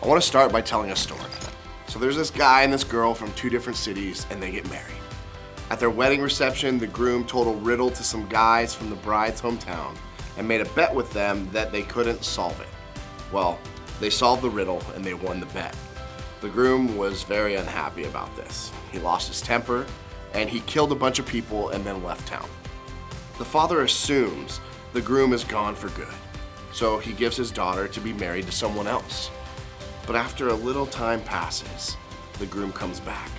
I want to start by telling a story. So there's this guy and this girl from two different cities, and they get married. At their wedding reception, the groom told a riddle to some guys from the bride's hometown and made a bet with them that they couldn't solve it. Well, they solved the riddle and they won the bet. The groom was very unhappy about this. He lost his temper and he killed a bunch of people and then left town. The father assumes the groom is gone for good, so he gives his daughter to be married to someone else. But after a little time passes, the groom comes back.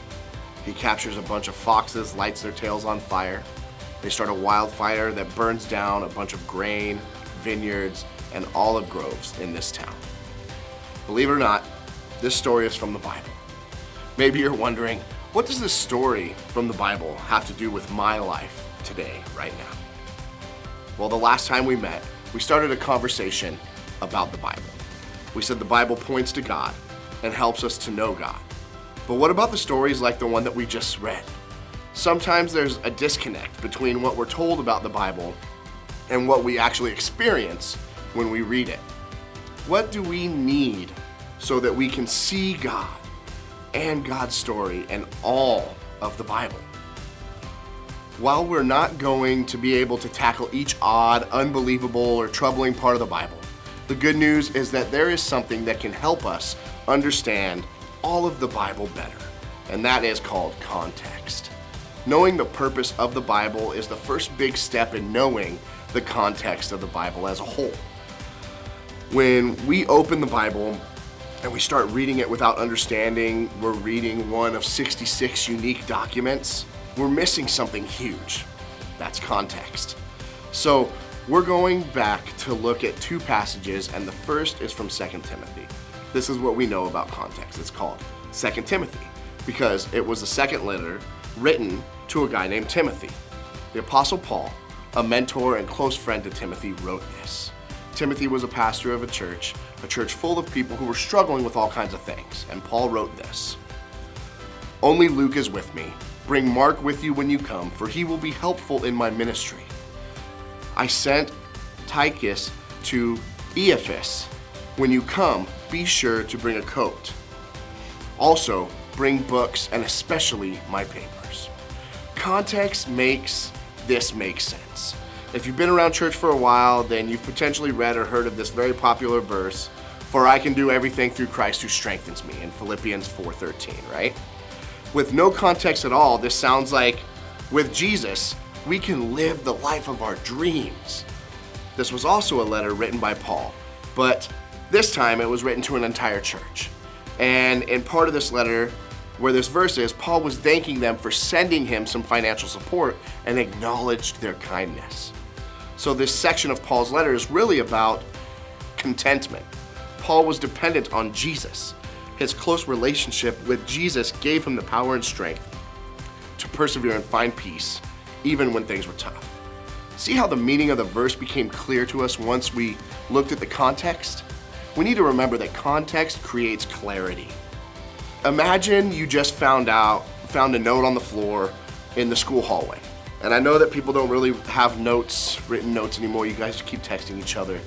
He captures a bunch of foxes, lights their tails on fire. They start a wildfire that burns down a bunch of grain, vineyards, and olive groves in this town. Believe it or not, this story is from the Bible. Maybe you're wondering, what does this story from the Bible have to do with my life today, right now? Well, the last time we met, we started a conversation about the Bible. We said the Bible points to God and helps us to know God. But what about the stories like the one that we just read? Sometimes there's a disconnect between what we're told about the Bible and what we actually experience when we read it. What do we need so that we can see God and God's story and all of the Bible? While we're not going to be able to tackle each odd, unbelievable, or troubling part of the Bible, the good news is that there is something that can help us understand all of the Bible better, and that is called context. Knowing the purpose of the Bible is the first big step in knowing the context of the Bible as a whole. When we open the Bible and we start reading it without understanding we're reading one of 66 unique documents, we're missing something huge. That's context. So we're going back to look at two passages, and the first is from 2 Timothy. This is what we know about context. It's called 2 Timothy because it was the second letter written to a guy named Timothy. The Apostle Paul, a mentor and close friend to Timothy, wrote this. Timothy was a pastor of a church full of people who were struggling with all kinds of things, and Paul wrote this. Only Luke is with me. Bring Mark with you when you come, for he will be helpful in my ministry. I sent Tychus to Ephesus. When you come, be sure to bring a coat. Also, bring books and especially my papers. Context makes this make sense. If you've been around church for a while, then you've potentially read or heard of this very popular verse, for I can do everything through Christ who strengthens me, in Philippians 4:13, right? With no context at all, this sounds like with Jesus, we can live the life of our dreams. This was also a letter written by Paul, but this time it was written to an entire church. And in part of this letter, where this verse is, Paul was thanking them for sending him some financial support and acknowledged their kindness. So this section of Paul's letter is really about contentment. Paul was dependent on Jesus. His close relationship with Jesus gave him the power and strength to persevere and find peace, even when things were tough. See how the meaning of the verse became clear to us once we looked at the context? We need to remember that context creates clarity. Imagine you just found a note on the floor in the school hallway. And I know that people don't really have written notes anymore. You guys keep texting each other.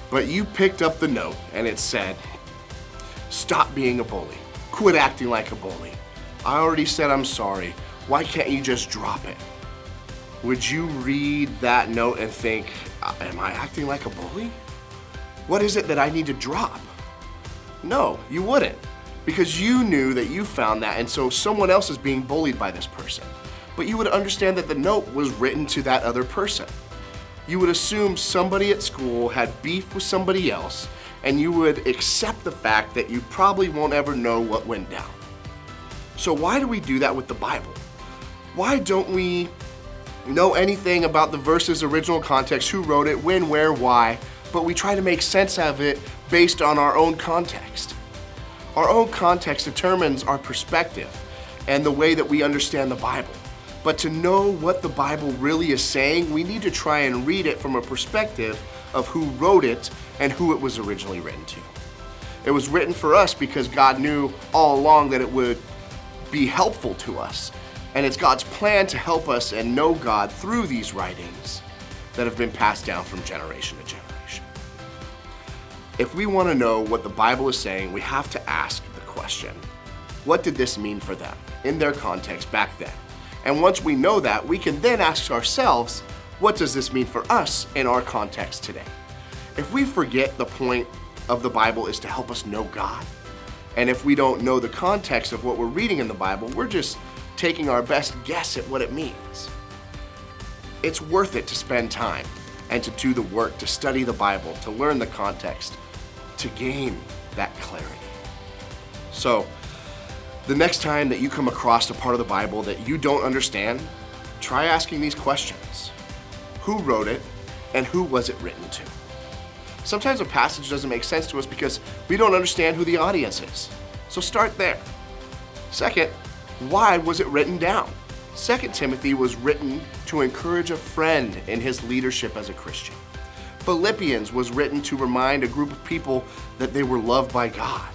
But you picked up the note and it said, "Stop being a bully. Quit acting like a bully. I already said I'm sorry. Why can't you just drop it?" Would you read that note and think, am I acting like a bully? What is it that I need to drop? No, you wouldn't, because you knew that you found that, and so someone else is being bullied by this person. But you would understand that the note was written to that other person. You would assume somebody at school had beef with somebody else, and you would accept the fact that you probably won't ever know what went down. So why do we do that with the Bible? Why don't we know anything about the verse's original context, who wrote it, when, where, why, but we try to make sense of it based on our own context? Our own context determines our perspective and the way that we understand the Bible. But to know what the Bible really is saying, we need to try and read it from a perspective of who wrote it and who it was originally written to. It was written for us because God knew all along that it would be helpful to us. And it's God's plan to help us and know God through these writings that have been passed down from generation to generation. If we want to know what the Bible is saying, we have to ask the question, what did this mean for them in their context back then? And once we know that, we can then ask ourselves, what does this mean for us in our context today? If we forget the point of the Bible is to help us know God, and if we don't know the context of what we're reading in the Bible, we're just taking our best guess at what it means. It's worth it to spend time and to do the work, to study the Bible, to learn the context, to gain that clarity. So, the next time that you come across a part of the Bible that you don't understand, try asking these questions. Who wrote it, and who was it written to? Sometimes a passage doesn't make sense to us because we don't understand who the audience is. So start there. Second, why was it written down? 2 Timothy was written to encourage a friend in his leadership as a Christian. Philippians was written to remind a group of people that they were loved by God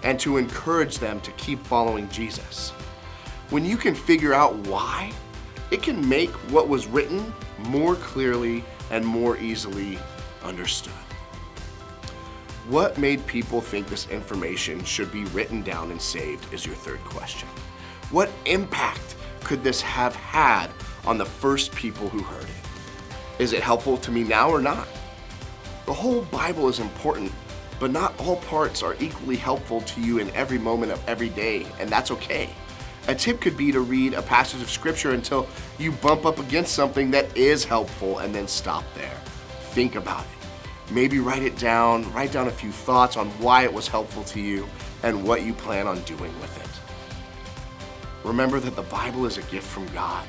and to encourage them to keep following Jesus. When you can figure out why, it can make what was written more clearly and more easily understood. What made people think this information should be written down and saved is your third question. What impact could this have had on the first people who heard it? Is it helpful to me now or not? The whole Bible is important, but not all parts are equally helpful to you in every moment of every day, and that's okay. A tip could be to read a passage of scripture until you bump up against something that is helpful and then stop there. Think about it. Maybe write it down, write down a few thoughts on why it was helpful to you and what you plan on doing with it. Remember that the Bible is a gift from God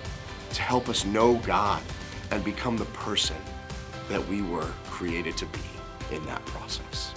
to help us know God and become the person that we were created to be in that process.